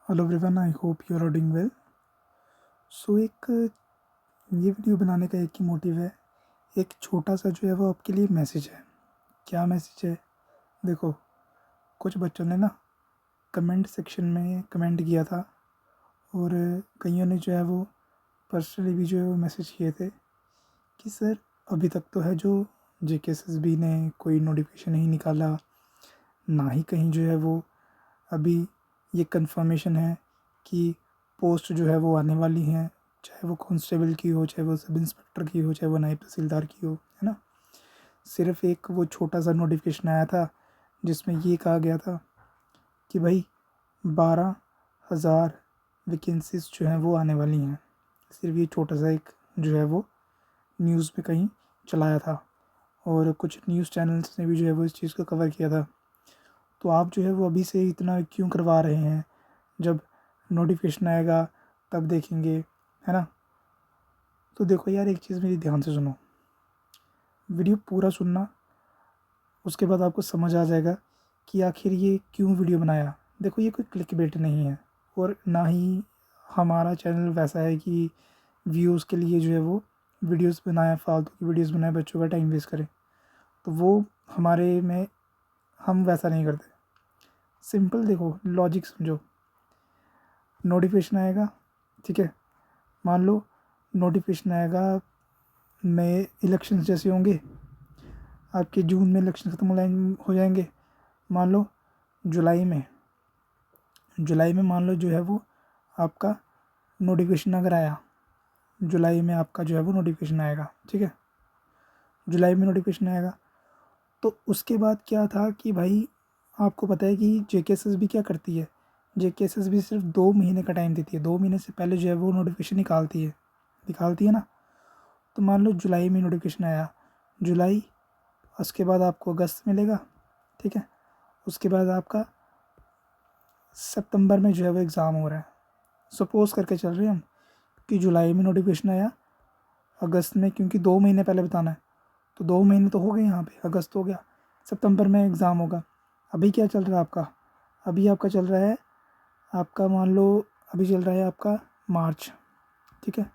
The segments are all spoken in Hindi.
Hello everyone, I hope you are doing well. So एक ये वीडियो बनाने का एक ही मोटिव है। एक छोटा सा जो है वो आपके लिए मैसेज है। क्या मैसेज है? देखो, कुछ बच्चों ने ना कमेंट सेक्शन में कमेंट किया था, और कईयों ने जो है वो पर्सनली भी जो है वो मैसेज किए थे कि सर, अभी तक तो है जो JKSSB ने कोई नोटिफिकेशन नहीं निकाला, ना ही कहीं जो है वो अभी ये कंफर्मेशन है कि पोस्ट जो है वो आने वाली हैं, चाहे वो कांस्टेबल की हो, चाहे वो सब इंस्पेक्टर की हो, चाहे वो नायब तहसीलदार की हो, है ना। सिर्फ एक वो छोटा सा नोटिफिकेशन आया था जिसमें ये कहा गया था कि भाई 12,000 वैकेंसीज जो हैं वो आने वाली हैं। सिर्फ ये छोटा सा एक जो है वो न्यूज़ में कहीं चलाया था, और कुछ न्यूज़ चैनल्स ने भी जो है वो इस चीज़ को कवर किया था। तो आप जो है वो अभी से इतना क्यों करवा रहे हैं? जब नोटिफिकेशन आएगा तब देखेंगे, है ना। तो देखो यार, एक चीज़ मेरी ध्यान से सुनो, वीडियो पूरा सुनना, उसके बाद आपको समझ आ जाएगा कि आखिर ये क्यों वीडियो बनाया। देखो, ये कोई क्लिकबेट नहीं है, और ना ही हमारा चैनल वैसा है कि व्यूज़ के लिए जो है वो वीडियोस बनाए, फालतू की वीडियोस बनाए, बच्चों का टाइम वेस्ट करें। तो वो हमारे में हम वैसा नहीं करते। सिंपल देखो, लॉजिक समझो। नोटिफिकेशन आएगा, ठीक है, मान लो नोटिफिकेशन आएगा, मई इलेक्शन जैसे होंगे, आपके जून में इलेक्शन ख़त्म हो जाएंगे, मान लो जुलाई में मान लो जो है वो आपका नोटिफिकेशन अगर आया, जुलाई में आपका जो है वो नोटिफिकेशन आएगा, ठीक है, जुलाई में नोटिफिकेशन आएगा। तो उसके बाद क्या था कि भाई, आपको पता है कि JKSSB क्या करती है। JKSSB सिर्फ 2 महीने का टाइम देती है, 2 महीने से पहले जो है वो नोटिफिकेशन निकालती है ना। तो मान लो जुलाई में नोटिफिकेशन आया, जुलाई, उसके बाद आपको अगस्त मिलेगा, ठीक है, उसके बाद आपका सितंबर में जो है वो एग्ज़ाम हो रहा है। सपोज़ करके चल रहे हैं हम कि जुलाई में नोटिफिकेशन आया, अगस्त में, क्योंकि 2 महीने पहले बताना है, तो 2 महीने तो हो गए यहाँ पे, अगस्त हो गया, सितंबर में एग्ज़ाम होगा। अभी क्या चल रहा है आपका? अभी आपका चल रहा है, आपका मान लो अभी चल रहा है आपका मार्च, ठीक है,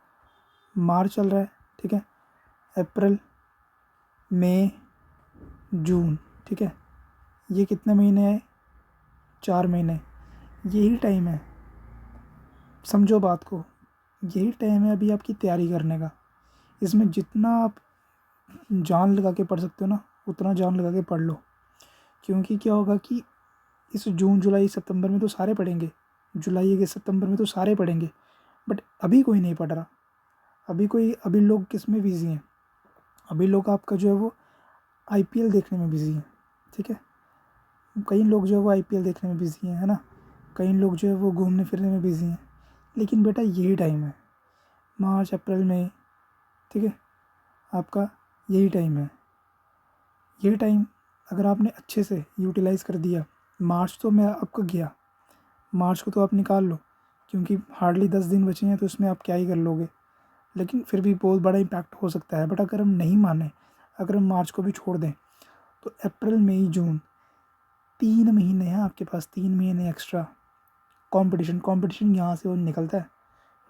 मार्च चल रहा है, ठीक है, अप्रैल, मई, जून, ठीक है, ये कितने महीने हैं? 4 महीने। यही टाइम है, समझो बात को, यही टाइम है अभी आपकी तैयारी करने का। इसमें जितना आप जान लगा के पढ़ सकते हो ना, उतना जान लगा के पढ़ लो। क्योंकि क्या होगा कि इस जून जुलाई सितंबर में तो सारे पढ़ेंगे, जुलाई के सितंबर में तो सारे पढ़ेंगे, बट अभी कोई नहीं पढ़ रहा। अभी लोग किस में बिज़ी हैं? अभी लोग आपका जो है वो IPL देखने में बिज़ी हैं, ठीक है, कई लोग जो है वो IPL देखने में बिज़ी हैं, है ना, कई लोग जो है वो घूमने फिरने में बिज़ी हैं। लेकिन बेटा, यही टाइम है, मार्च अप्रैल मई, ठीक है, आपका यही टाइम है। यही टाइम अगर आपने अच्छे से यूटिलाइज़ कर दिया, मार्च तो मैं आपका गया, मार्च को तो आप निकाल लो, क्योंकि हार्डली 10 दिन बचे हैं, तो इसमें आप क्या ही कर लोगे। लेकिन फिर भी बहुत बड़ा इम्पैक्ट हो सकता है। बट अगर हम नहीं माने, अगर हम मार्च को भी छोड़ दें, तो अप्रैल मई जून 3 महीने हैं आपके पास, 3 महीने एक्स्ट्रा। कंपटीशन यहाँ से वो निकलता है।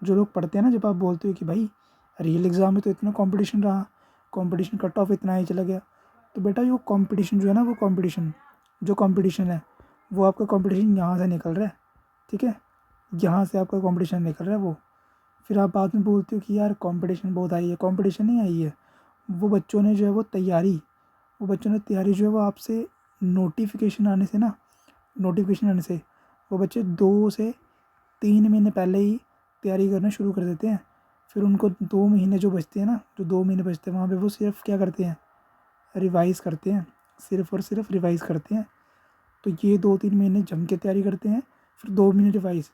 जो लोग पढ़ते हैं ना, जब आप बोलते हो कि भाई रियल एग्ज़ाम में तो इतना कंपटीशन रहा, कंपटीशन कट ऑफ इतना ही चला गया, तो बेटा ये कंपटीशन जो है ना, वो कंपटीशन है, वो आपका कंपटीशन यहाँ से निकल रहा है, ठीक है, यहाँ से आपका कंपटीशन निकल रहा है वो। फिर आप बाद में बोलते हो कि यार कंपटीशन बहुत आई है, कंपटीशन नहीं आई है, वो बच्चों ने जो है वो बच्चों ने तैयारी जो है वो आपसे नोटिफिकेशन आने से वो बच्चे 2 से 3 महीने पहले ही तैयारी करना शुरू कर देते हैं। फिर उनको 2 महीने जो बचते हैं ना, जो 2 महीने बचते हैं, वहाँ पे वो सिर्फ क्या करते हैं? रिवाइज़ करते हैं, सिर्फ और सिर्फ रिवाइज़ करते हैं। तो ये 2-3 महीने जम के तैयारी करते हैं, फिर 2 महीने रिवाइज़।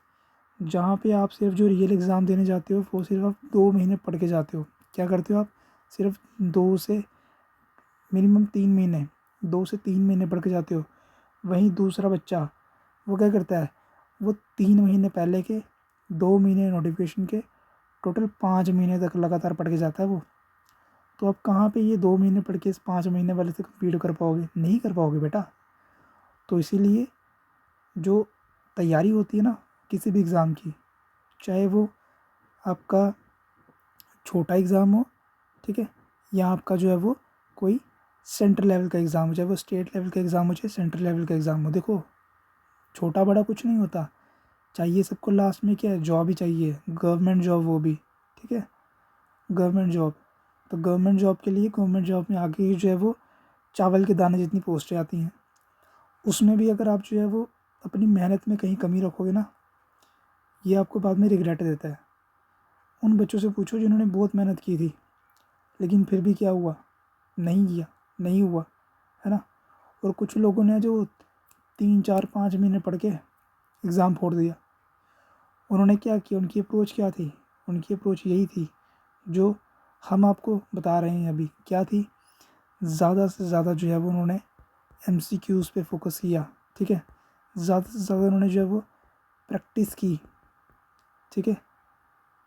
जहाँ पे आप सिर्फ जो रियल एग्ज़ाम देने जाते हो, वो सिर्फ आप 2 महीने पढ़ के जाते हो। क्या करते हो आप? सिर्फ 2 से 3 महीने पढ़ के जाते हो। वहीं दूसरा बच्चा, वो क्या करता है? वो 3 महीने पहले के, 2 महीने नोटिफिकेशन के, टोटल 5 महीने तक लगातार पढ़ के जाता है वो। तो आप कहाँ पे ये 2 महीने पढ़ के इस 5 महीने वाले से कंप्लीट कर पाओगे? नहीं कर पाओगे बेटा। तो इसीलिए जो तैयारी होती है ना, किसी भी एग्ज़ाम की, चाहे वो आपका छोटा एग्ज़ाम हो, ठीक है, या आपका जो है वो कोई सेंट्रल लेवल का एग्ज़ाम हो, चाहे वो स्टेट लेवल का एग्ज़ाम हो चाहे सेंट्रल लेवल का एग्ज़ाम हो। देखो छोटा बड़ा कुछ नहीं होता, चाहिए सबको लास्ट में क्या है, जॉब ही चाहिए, गवर्नमेंट जॉब वो भी, ठीक है, गवर्नमेंट जॉब। तो गवर्नमेंट जॉब के लिए, गवर्नमेंट जॉब में आगे जो है वो चावल के दाने जितनी पोस्टें आती हैं, उसमें भी अगर आप जो है वो अपनी मेहनत में कहीं कमी रखोगे ना, ये आपको बाद में रिग्रेट देता है। उन बच्चों से पूछो जिन्होंने बहुत मेहनत की थी लेकिन फिर भी क्या हुआ, नहीं किया, नहीं हुआ, है ना। और कुछ लोगों ने जो 3 4 5 महीने पढ़ के एग्ज़ाम फोड़ दिया, उन्होंने क्या किया, उनकी अप्रोच क्या थी, उनकी अप्रोच यही थी जो हम आपको बता रहे हैं अभी, क्या थी, ज़्यादा से ज़्यादा जो है वो उन्होंने MCQs पे फोकस किया, ठीक है, ज़्यादा से ज़्यादा उन्होंने जो है वो प्रैक्टिस की, ठीक है,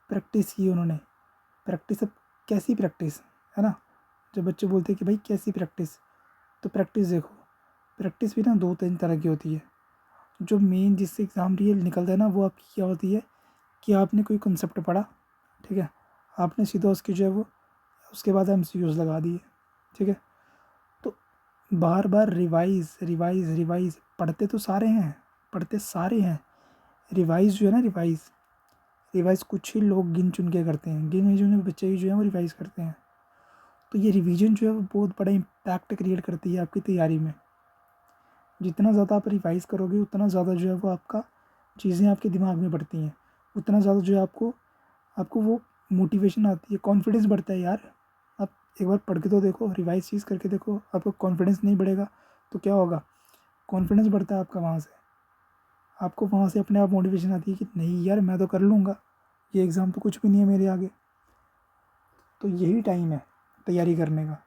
प्रैक्टिस की उन्होंने। प्रैक्टिस, अब कैसी प्रैक्टिस, है ना, जब बच्चे बोलते हैं कि भाई कैसी प्रैक्टिस, तो प्रैक्टिस देखो, प्रैक्टिस भी ना 2 3 तरह की होती है। जो मेन जिससे एग्ज़ाम रियल निकलता है ना, वो आपकी क्या होती है कि आपने कोई कंसेप्ट पढ़ा, ठीक है, आपने सीधा उसकी जो है वो उसके बाद MCQs लगा दिए, ठीक है। तो बार बार रिवाइज़ रिवाइज़ रिवाइज़, पढ़ते तो सारे हैं, पढ़ते सारे हैं, रिवाइज़ जो है ना, रिवाइज़ रिवाइज़ कुछ ही लोग गिन चुन के करते हैं, गिने चुने बच्चे ही जो है वो रिवाइज़ करते हैं। तो ये रिवीजन जो है वो बहुत बड़ा इम्पैक्ट क्रिएट करती है आपकी तैयारी में। जितना ज़्यादा आप रिवाइज़ करोगे उतना ज़्यादा जो है वो आपका चीज़ें आपके दिमाग में बढ़ती हैं, उतना ज़्यादा जो है आपको आपको वो मोटिवेशन आती है, कॉन्फिडेंस बढ़ता है यार। आप एक बार पढ़ के तो देखो, रिवाइज़ चीज़ करके देखो, आपका कॉन्फिडेंस नहीं बढ़ेगा तो क्या होगा, कॉन्फिडेंस बढ़ता है आपका वहाँ से, आपको वहाँ से अपने आप मोटिवेशन आती है कि नहीं यार मैं तो कर लूँगा, ये एग्ज़ाम तो कुछ भी नहीं है मेरे आगे। तो यही टाइम है तैयारी करने का,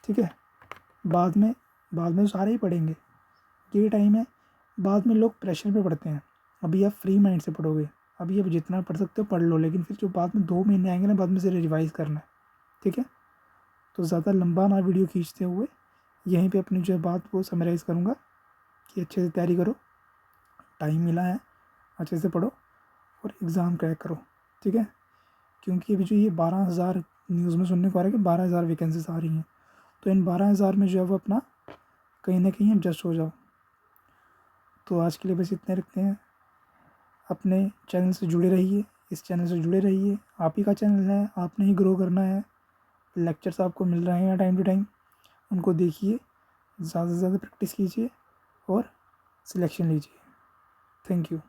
ठीक है। बाद में तो सारे ही पढ़ेंगे, ये टाइम है। बाद में लोग प्रेशर में पढ़ते हैं, अभी आप फ्री माइंड से पढ़ोगे, अभी आप जितना पढ़ सकते हो पढ़ लो, लेकिन फिर जो बाद में 2 महीने आएंगे ना, बाद में से रिवाइज़ करना है, ठीक है। तो ज़्यादा लंबा ना वीडियो खींचते हुए यहीं पे अपनी जो है बात वो समराइज़ करूँगा कि अच्छे से तैयारी करो, टाइम मिला है, अच्छे से पढ़ो और एग्ज़ाम क्रैक करो, ठीक है। क्योंकि अभी जो ये 12,000 न्यूज़ में सुनने को आ रहा है कि 12,000 वैकेंसीज आ रही हैं, तो इन 12,000 में जो है वो अपना कहीं ना कहीं एडजस्ट हो जाओ। तो आज के लिए बस इतने रखते हैं, अपने चैनल से जुड़े रहिए, इस चैनल से जुड़े रहिए, आप ही का चैनल है, आपने ही ग्रो करना है। लेक्चर्स आपको मिल रहे हैं टाइम टू टाइम, उनको देखिए, ज़्यादा से ज़्यादा प्रैक्टिस कीजिए और सिलेक्शन लीजिए। Thank you.